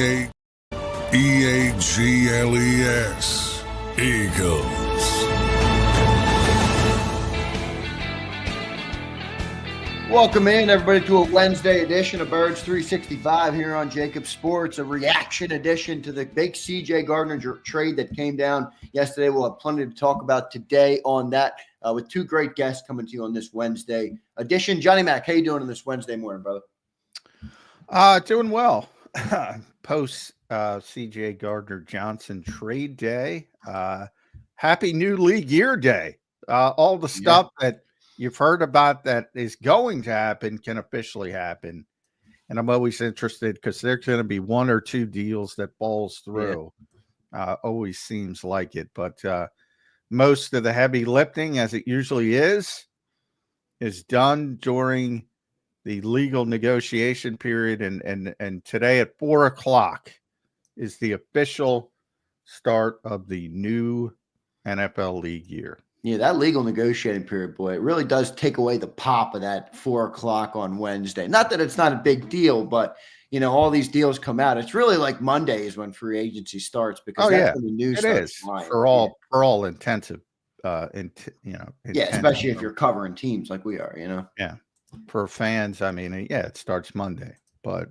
E-A-G-L-E-S. Eagles. Welcome in, everybody, to a Wednesday edition of Birds 365 here on JAKIB Sports, a reaction edition to the big CJ Gardner trade that came down yesterday. We'll have plenty to talk about today on that with two great guests coming to you on this Wednesday edition. Johnny Mac, how you doing on this Wednesday morning, brother? Doing well. Post CJ Gardner Johnson trade day. Happy new league year day. All the stuff that you've heard about that is going to happen can officially happen. And I'm always interested because there's going to be one or two deals that falls through. Always seems like it. But most of the heavy lifting, as it usually is done during the legal negotiation period. And today at 4:00 is the official start of the new NFL league year. Yeah, that legal negotiating period, boy, it really does take away the pop of that 4:00 on Wednesday. Not that it's not a big deal, but all these deals come out. It's really like Monday is when free agency starts because that's when the news starts flying. For all intensive, especially if you're covering teams like we are, Yeah, for fans, I mean, it starts Monday, but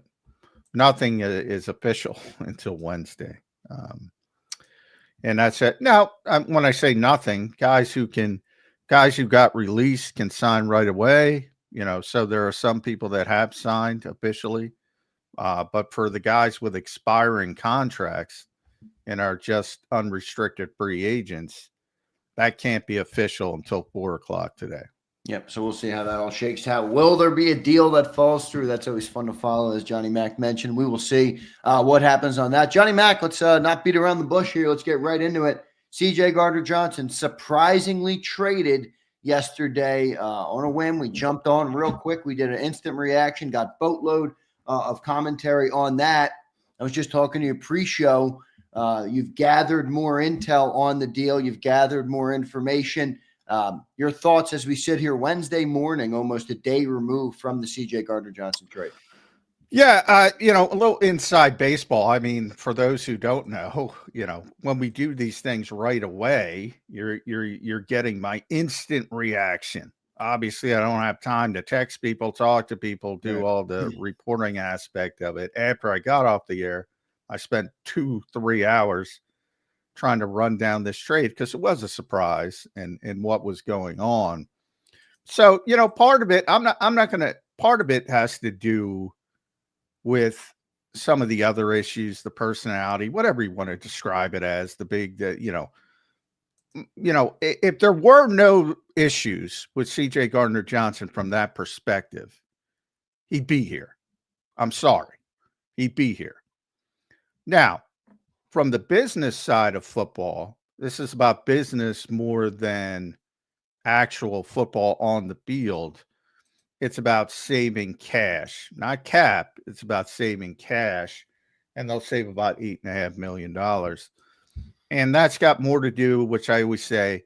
nothing is official until Wednesday. And that's it. Now, when I say nothing, guys who got released can sign right away. So there are some people that have signed officially, but for the guys with expiring contracts and are just unrestricted free agents, that can't be official until 4:00 today. Yep. So we'll see how that all shakes out. Will there be a deal that falls through? That's always fun to follow, as Johnny Mac mentioned. We will see what happens on that. Johnny Mac, let's not beat around the bush here. Let's get right into it. CJ Gardner Johnson surprisingly traded yesterday on a whim. We jumped on real quick. We did an instant reaction, got boatload of commentary on that. I was just talking to you pre-show. You've gathered more intel on the deal. You've gathered more information. Your thoughts as we sit here Wednesday morning, almost a day removed from the CJ Gardner Johnson trade. Yeah, a little inside baseball. I mean, for those who don't know, when we do these things right away, you're getting my instant reaction. Obviously, I don't have time to text people, talk to people, do all the reporting aspect of it. After I got off the air, I spent 2-3 hours trying to run down this trade because it was a surprise and what was going on. So, part of it, part of it has to do with some of the other issues, the personality, whatever you want to describe it as, if there were no issues with CJ Gardner Johnson from that perspective, he'd be here. I'm sorry. He'd be here. Now, from the business side of football, this is about business more than actual football on the field. It's about saving cash, not cap. It's about saving cash, and they'll save about $8.5 million. And that's got more to do, which I always say,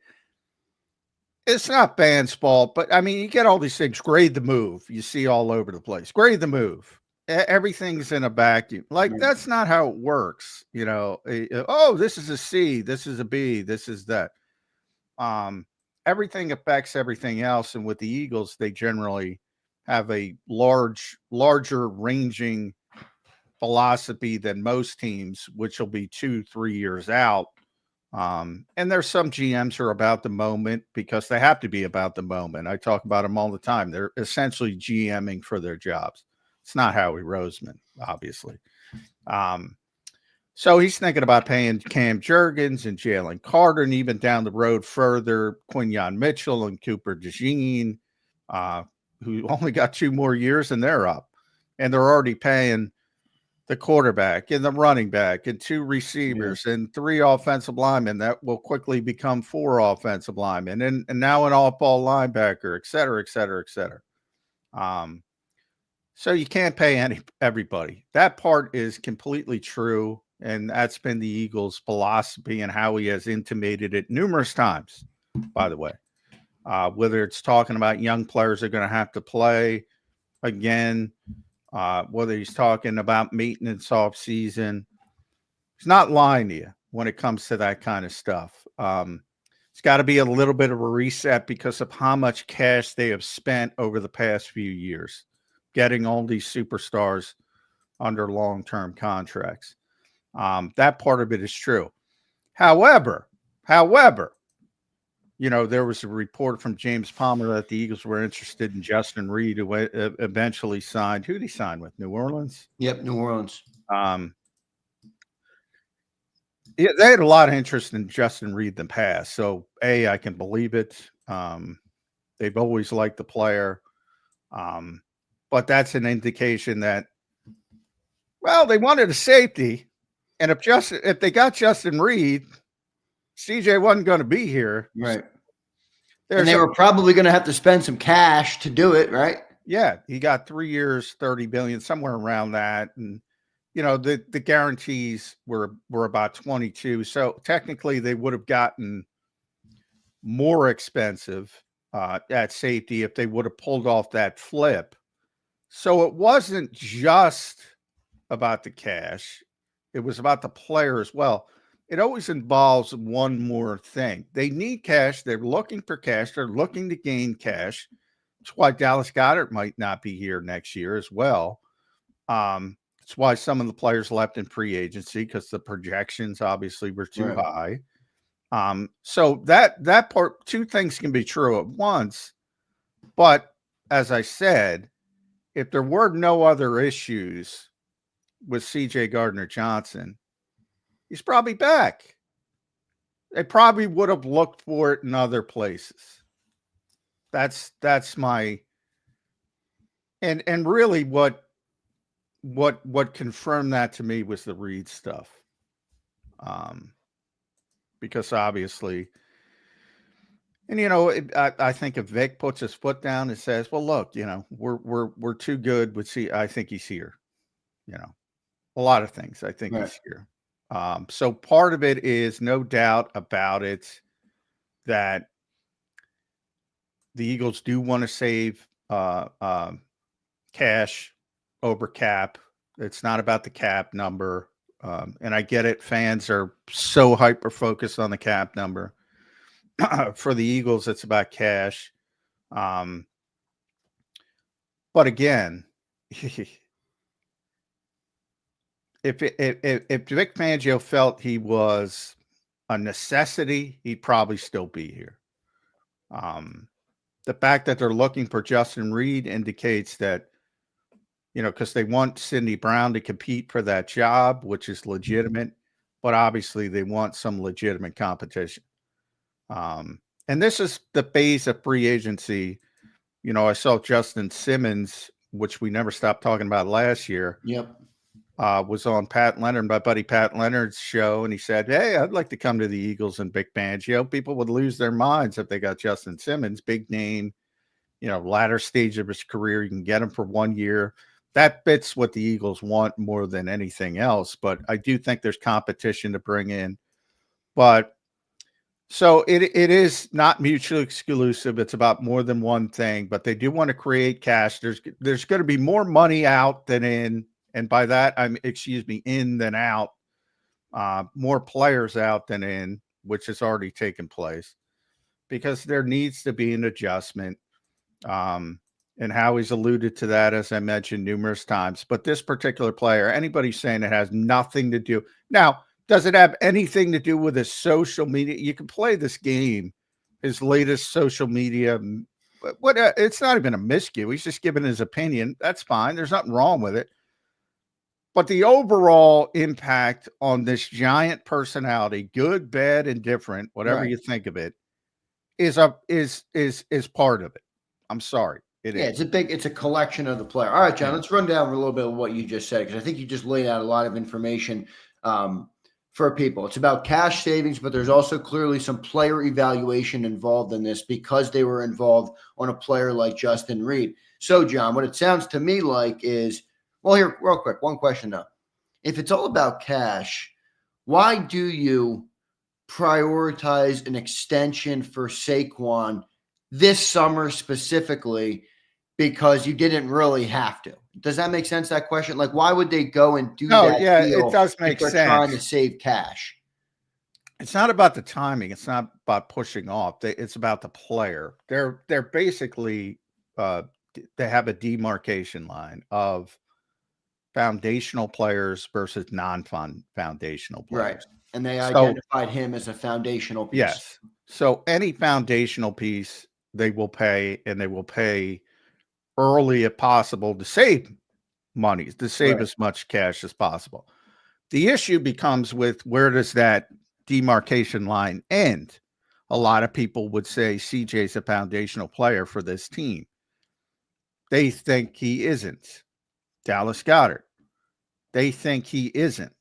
it's not fans' fault, but I mean, you get all these things. Grade the move. You see all over the place. Grade the move. Everything's in a vacuum. Like, that's not how it works. Oh, this is a C, this is a B, this is that. Everything affects everything else. And with the Eagles, they generally have a larger ranging philosophy than most teams, which will be 2-3 years out. And there's some GMs who are about the moment because they have to be about the moment. I talk about them all the time. They're essentially GMing for their jobs. It's not Howie Roseman, obviously. So he's thinking about paying Cam Jurgens and Jalen Carter, and even down the road further, Quinyon Mitchell and Cooper DeJean, who only got 2 more years and they're up. And they're already paying the quarterback and the running back and 2 receivers and 3 offensive linemen that will quickly become 4 offensive linemen and now an off-ball linebacker, et cetera, et cetera, et cetera. So you can't pay everybody. That part is completely true, and that's been the Eagles' philosophy and how he has intimated it numerous times, by the way. Whether it's talking about young players are going to have to play again, whether he's talking about maintenance off season. He's not lying to you when it comes to that kind of stuff. It's got to be a little bit of a reset because of how much cash they have spent over the past few years, getting all these superstars under long-term contracts. That part of it is true. However, you know, there was a report from James Palmer that the Eagles were interested in Justin Reed, who eventually signed. Who did he sign with? New Orleans? Yep, New Orleans. Yeah, they had a lot of interest in Justin Reed in the past. So, I can believe it. They've always liked the player. But that's an indication that, well, they wanted a safety. And if they got Justin Reed, CJ wasn't going to be here. Right. And they were probably going to have to spend some cash to do it, right? Yeah. He got 3 years, 30 billion, somewhere around that. And, you know, the guarantees were about 22. So technically they would have gotten more expensive at safety if they would have pulled off that flip. So it wasn't just about the cash. It was about the player as well. It always involves one more thing. They need cash. They're looking for cash. They're looking to gain cash. That's why Dallas Goedert might not be here next year as well. That's why some of the players left in free agency, because the projections obviously were too high. So that part, two things can be true at once. But as I said, if there were no other issues with CJ Gardner Johnson, he's probably back. They probably would have looked for it in other places. That's my and really what confirmed that to me was the Reed stuff. Because obviously, and you know, I think if Vic puts his foot down and says, "Well, look, you know, we're too good," I think he's here. You know, a lot of things. I think he's here. So part of it is no doubt about it that the Eagles do want to save cash over cap. It's not about the cap number. And I get it. Fans are so hyper focused on the cap number. For the Eagles, it's about cash. But again, if Vic Fangio felt he was a necessity, he'd probably still be here. The fact that they're looking for Justin Reed indicates that, you know, because they want Cindy Brown to compete for that job, which is legitimate, but obviously they want some legitimate competition. And this is the phase of free agency. You know, I saw Justin Simmons, which we never stopped talking about last year. Yep. Was on Pat Leonard, my buddy Pat Leonard's show, and he said, "Hey, I'd like to come to the Eagles and Vic Fangio." People would lose their minds if they got Justin Simmons, big name, you know, latter stage of his career. You can get him for 1 year. That fits what the Eagles want more than anything else. But I do think there's competition to bring in. But so it is not mutually exclusive. It's about more than one thing, but they do want to create cash. There's going to be more money out than in. And by that, in than out, more players out than in, which has already taken place, because there needs to be an adjustment. And Howie's alluded to that, as I mentioned numerous times. But this particular player, anybody saying it has nothing to do. Now, does it have anything to do with his social media? You can play this game, his latest social media. It's not even a miscue. He's just giving his opinion. That's fine. There's nothing wrong with it. But the overall impact on this giant personality, good, bad, and different, whatever you think of it, is part of it. I'm sorry. It is. It's a collection of the player. All right, John, let's run down a little bit of what you just said, because I think you just laid out a lot of information for people. It's about cash savings, but there's also clearly some player evaluation involved in this, because they were involved on a player like Justin Reed. So, John, what it sounds to me like is, well, here, real quick, one question though. If it's all about cash, why do you prioritize an extension for Saquon this summer specifically, because you didn't really have to. Does that make sense, that question? Like, why would they go and do No, that yeah, deal it does if make they're sense. trying to save cash? It's not about the timing. It's not about pushing off. It's about the player. They're basically they have a demarcation line of foundational players versus non-foundational Right. players. And they So identified him as a foundational piece. yes, so any foundational piece they will pay, and they will pay early if possible to save money, to save Right. as much cash as possible. The issue becomes with, where does that demarcation line end? A lot of people would say CJ's a foundational player for this team. They think he isn't. Dallas Goedert, they think he isn't.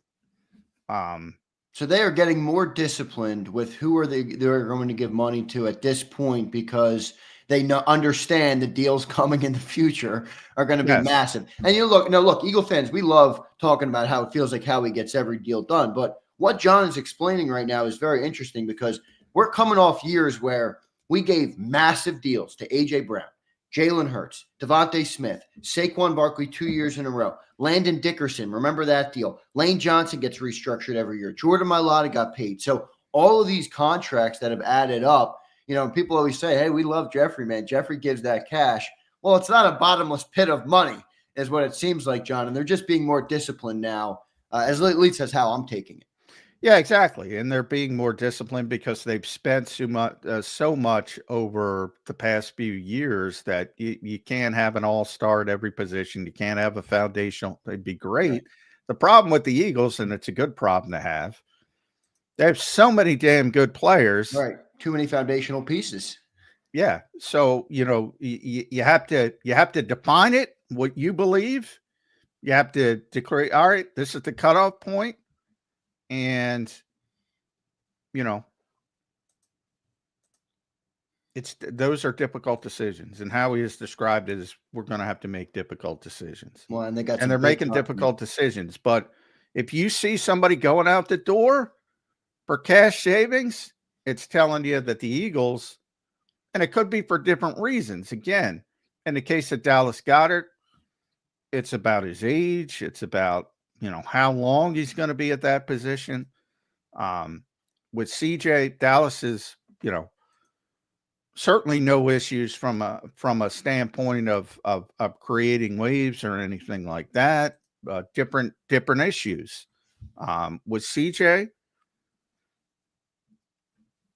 So they are getting more disciplined with who are they're going to give money to at this point, because they understand the deals coming in the future are going to be Yes. massive. And look, Eagle fans, we love talking about how it feels like Howie gets every deal done. But what John is explaining right now is very interesting, because we're coming off years where we gave massive deals to A.J. Brown, Jalen Hurts, Devontae Smith, Saquon Barkley 2 years in a row, Landon Dickerson, remember that deal? Lane Johnson gets restructured every year. Jordan Mailata got paid. So all of these contracts that have added up, people always say, hey, we love Jeffrey, man. Jeffrey gives that cash. Well, it's not a bottomless pit of money is what it seems like, John. And they're just being more disciplined now, at least that's how I'm taking it. Yeah, exactly. And they're being more disciplined because they've spent so much over the past few years that you can't have an all-star at every position. You can't have a foundational. It'd be great. Right. The problem with the Eagles, and it's a good problem to have, they have so many damn good players. Right. Too many foundational pieces. Yeah. So, you have to define it, what you believe. You have to declare, all right, this is the cutoff point. And, those are difficult decisions. And how he has described it is, we're going to have to make difficult decisions. Well, and they're making difficult decisions. But if you see somebody going out the door for cash savings, it's telling you that the Eagles, and it could be for different reasons. Again, in the case of Dallas Goedert, it's about his age. It's about, how long he's going to be at that position. With CJ, Dallas is, certainly no issues from a standpoint of creating waves or anything like that. Different issues. With CJ,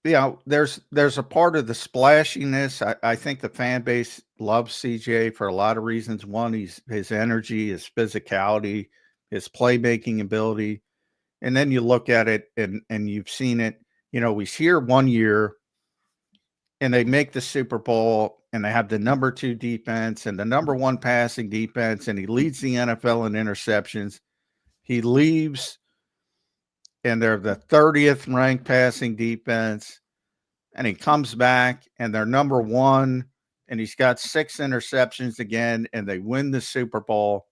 there's a part of the splashiness. I think the fan base loves CJ for a lot of reasons. One, his energy, his physicality, his playmaking ability. And then you look at it and you've seen it, he's here 1 year and they make the Super Bowl and they have the number 2 defense and the number 1 passing defense, and he leads the NFL in interceptions. He leaves and they're the 30th ranked passing defense, and he comes back and they're number 1 and he's got 6 interceptions again, and they win the Super Bowl.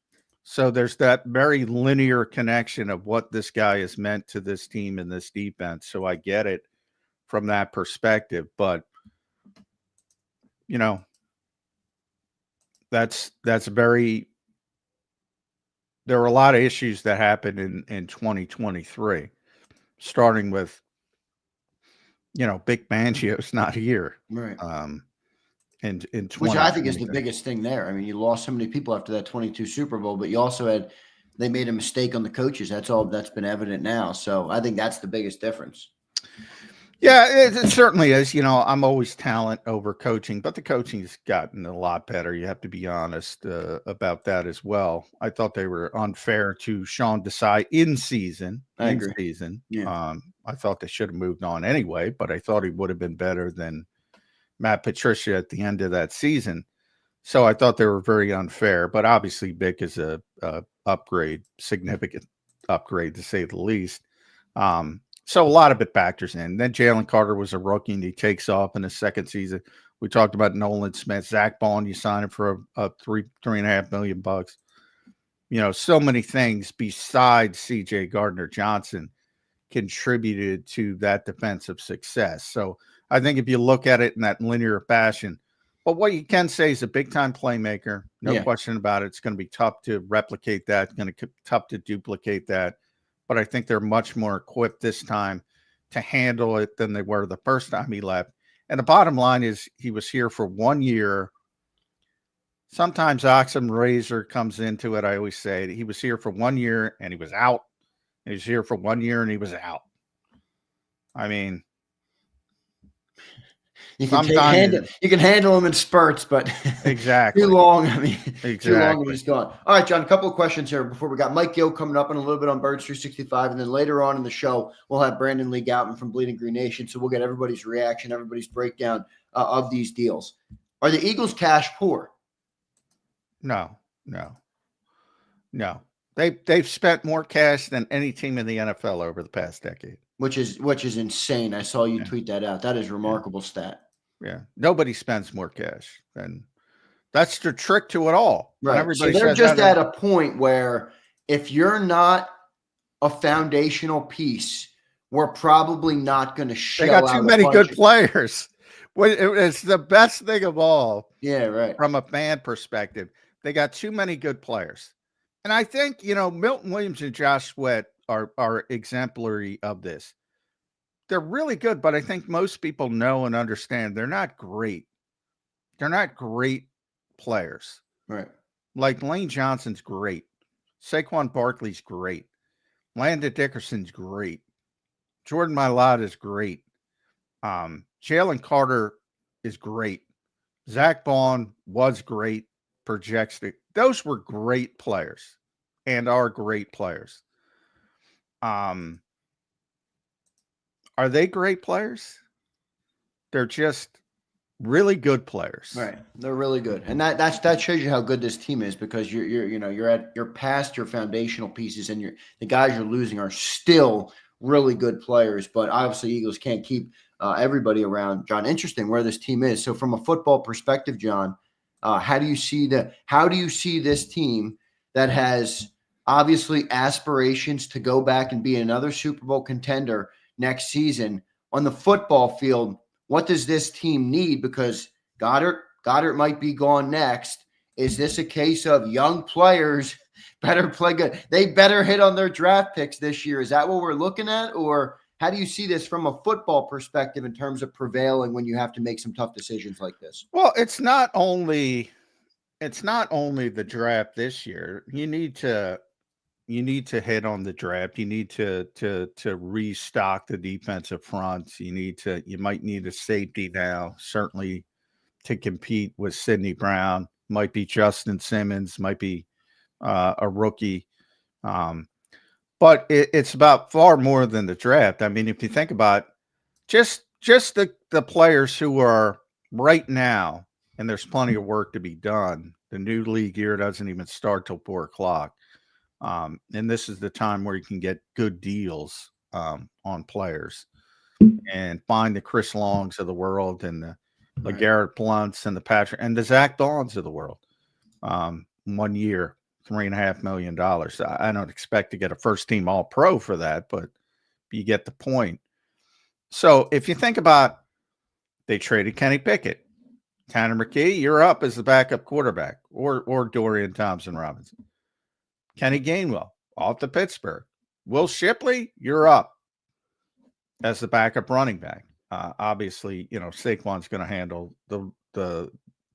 So there's that very linear connection of what this guy has meant to this team and this defense. So I get it from that perspective, but that's very, there are a lot of issues that happened in 2023, starting with, Big Fangio's not here. Right. In Which I think is the biggest thing there. I mean, you lost so many people after that 22 Super Bowl, but you also they made a mistake on the coaches. That's all that's been evident now. So I think that's the biggest difference. Yeah, it certainly is. I'm always talent over coaching, but the coaching's gotten a lot better. You have to be honest about that as well. I thought they were unfair to Sean Desai in season. I agree. Yeah. I thought they should have moved on anyway, but I thought he would have been better than Matt Patricia at the end of that season. So I thought they were very unfair, but obviously Vic is a significant upgrade to say the least. So a lot of it factors in. Then Jalen Carter was a rookie and he takes off in his second season. We talked about Nolan Smith, Zach Bond, you signed him for a $3.5 million. So many things besides CJ Gardner Johnson contributed to that defensive success. So I think if you look at it in that linear fashion, But what you can say is a big-time playmaker. No question about it. It's going to be tough to replicate that. It's going to be tough to duplicate that. But I think they're much more equipped this time to handle it than they were the first time he left. And the bottom line is he was here for 1 year. Sometimes Occam Razor comes into it. I always say he was here for 1 year and he was out. He was here for 1 year and he was out. I mean, you can handle him in spurts, but exactly too long. I mean, exactly. Too long and he's gone. All right, John, a couple of questions here before we got Mike Gill coming up in a little bit on Birds 365. And then later on in the show, we'll have Brandon Lee Goutman from Bleeding Green Nation. So we'll get everybody's reaction, everybody's breakdown of these deals. Are the Eagles cash poor? No. They've spent more cash than any team in the NFL over the past decade. Which is insane. I saw you tweet that out. That is a remarkable stat. Yeah. Nobody spends more cash. And that's the trick to it all. Right. So they're just at a point where if you're not a foundational piece, we're probably not going to show. They got too many good players. It's the best thing of all. Yeah, right. From a fan perspective, they got too many good players. And I think, Milton Williams and Josh Sweat are exemplary of this. They're really good, but I think most people know and understand they're not great. They're not great players. Right. Like Lane Johnson's great. Saquon Barkley's great. Landon Dickerson's great. Jordan Mailata is great. Jalen Carter is great. Zach Bond was great. Projects it. Those were great players and are great players. Are they great players? They're just really good players. Right. They're really good. And that shows you how good this team is, because you're past your foundational pieces, and the guys you're losing are still really good players. But obviously Eagles can't keep everybody around. John, interesting where this team is. So from a football perspective, John, how do you see this team that has obviously aspirations to go back and be another Super Bowl contender next season on the football field? What does this team need? Because Goddard might be gone next. Is this a case of young players better play good? They better hit on their draft picks this year. Is that what we're looking at? Or how do you see this from a football perspective in terms of prevailing when you have to make some tough decisions like this? Well, it's not only the draft this year. You need to hit on the draft. You need to restock the defensive front. You might need a safety now, certainly, to compete with Sidney Brown. Might be Justin Simmons, might be a rookie. But it's about far more than the draft. I mean, if you think about just the players who are right now, and there's plenty of work to be done. The new league year doesn't even start till 4:00. And this is the time where you can get good deals on players and find the Chris Longs of the world and the Garrett Blunts and the Patrick and the Zach Bonds of the world. 1 year, $3.5 million. I don't expect to get a first team all pro for that, but you get the point. So if you think about, they traded Kenny Pickett, Tanner McKee, you're up as the backup quarterback, or Dorian Thompson-Robinson. Kenny Gainwell off to Pittsburgh. Will Shipley, you're up as the backup running back. Obviously, Saquon's going to handle the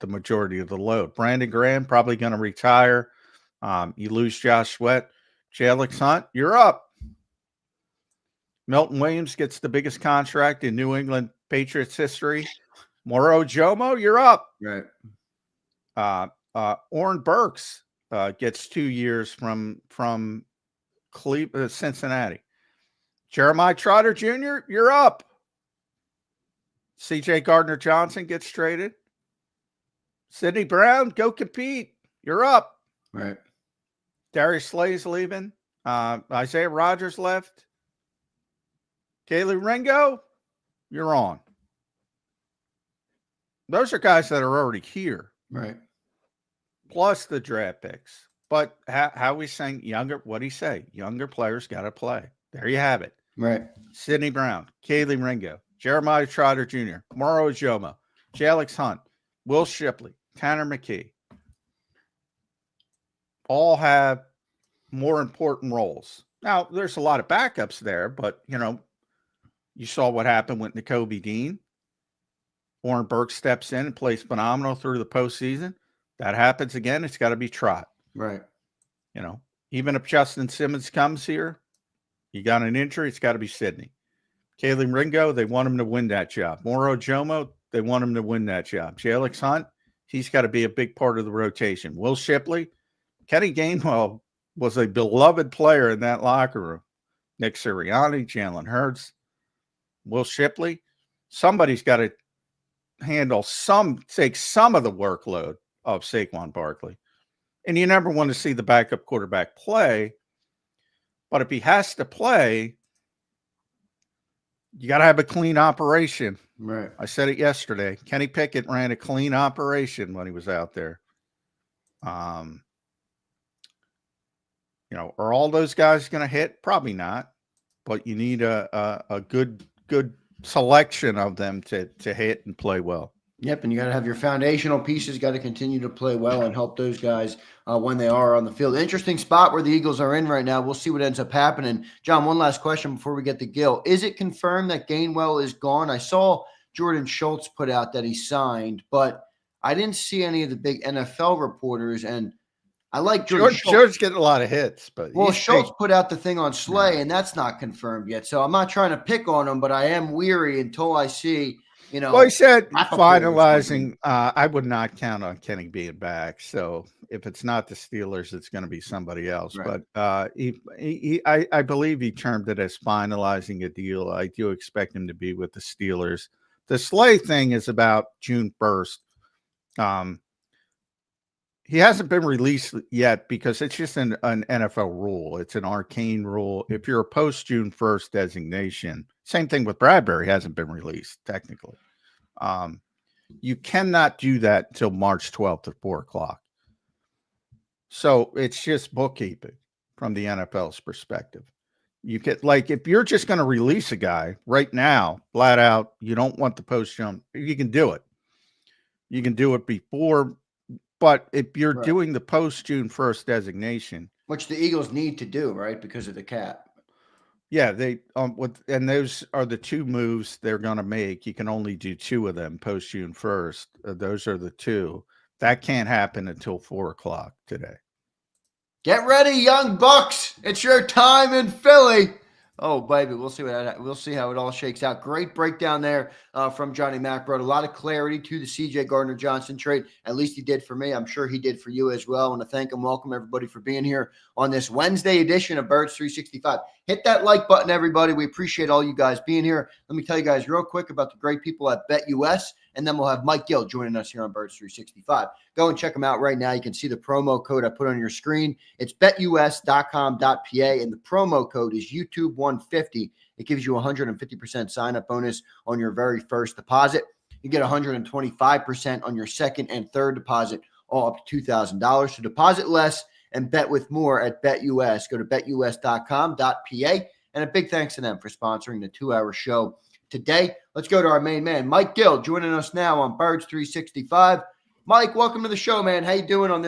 majority of the load. Brandon Graham probably going to retire. You lose Josh Sweat. Jalen Hunt, you're up. Milton Williams gets the biggest contract in New England Patriots history. Moro Jomo, you're up. Right. Orrin Burks gets 2 years from Cincinnati. Jeremiah Trotter Jr., you're up. CJ Gardner Johnson gets traded. Sidney Brown, go compete. You're up. Right. Darius Slay's leaving. Isaiah Rodgers left. Kaylee Ringo, you're on. Those are guys that are already here. Right. Plus the draft picks. But how we saying younger, what'd he say? Younger players got to play. There you have it. Right. Sidney Brown, Kaylee Ringo, Jeremiah Trotter Jr., Moro Jomo, Jalen Hunt, Will Shipley, Tanner McKee, all have more important roles. Now, there's a lot of backups there, but, you saw what happened with Nakobe Dean. Oren Burke steps in and plays phenomenal through the postseason. That happens again, it's got to be Trot. Right. Even if Justin Simmons comes here, you got an injury, it's got to be Sidney. Kalen Ringo, they want him to win that job. Moro Jomo, they want him to win that job. Jalix Hunt, he's got to be a big part of the rotation. Will Shipley, Kenny Gainwell was a beloved player in that locker room. Nick Sirianni, Jalen Hurts, Will Shipley. Somebody's got to take some of the workload of Saquon Barkley. And you never want to see the backup quarterback play. But if he has to play, you got to have a clean operation. Right. I said it yesterday. Kenny Pickett ran a clean operation when he was out there. Are all those guys going to hit? Probably not. But you need a good selection of them to hit and play well. Yep, and you got to have your foundational pieces got to continue to play well and help those guys when they are on the field. Interesting spot where the Eagles are in right now. We'll see what ends up happening. John, one last question before we get to Gil. Is it confirmed that Gainwell is gone? I saw Jordan Schultz put out that he signed, but I didn't see any of the big NFL reporters, and I like Jordan Schultz. George's getting a lot of hits, but Schultz put out the thing on Slay, and that's not confirmed yet. So I'm not trying to pick on him, but I am weary until I see – well, he said finalizing. I would not count on Kenny being back. So if it's not the Steelers, it's going to be somebody else. Right. But I believe he termed it as finalizing a deal. I do expect him to be with the Steelers. The Slay thing is about June 1st. He hasn't been released yet because it's just an NFL rule. It's an arcane rule. If you're a post June 1st designation, same thing with Bradbury, hasn't been released technically. You cannot do that until March 12th at 4:00. So it's just bookkeeping from the NFL's perspective. You get if you're just going to release a guy right now, flat out, you don't want the post jump. You can do it. You can do it before. But if you're doing the post June 1st designation, which the Eagles need to do, right, because of the cap. Yeah, they and those are the two moves they're going to make. You can only do two of them post June 1st. Those are the two. That can't happen until 4:00 today. Get ready, young bucks! It's your time in Philly. Oh, baby, we'll see how it all shakes out. Great breakdown there from Johnny Mac. Brought a lot of clarity to the CJ Gardner Johnson trade. At least he did for me. I'm sure he did for you as well. I want to thank and welcome everybody for being here on this Wednesday edition of Birds 365. Hit that like button, everybody. We appreciate all you guys being here. Let me tell you guys real quick about the great people at BetUS, and then we'll have Mike Gill joining us here on Birds 365. Go and check them out right now. You can see the promo code I put on your screen. It's betus.com.pa, and the promo code is YouTube150. It gives you a 150% sign-up bonus on your very first deposit. You get 125% on your second and third deposit, all up to $2,000. So deposit less and bet with more at BetUS. Go to betus.com.pa. And a big thanks to them for sponsoring the 2-hour show today. Let's go to our main man, Mike Gill, joining us now on Birds 365. Mike, welcome to the show, man. How you doing on this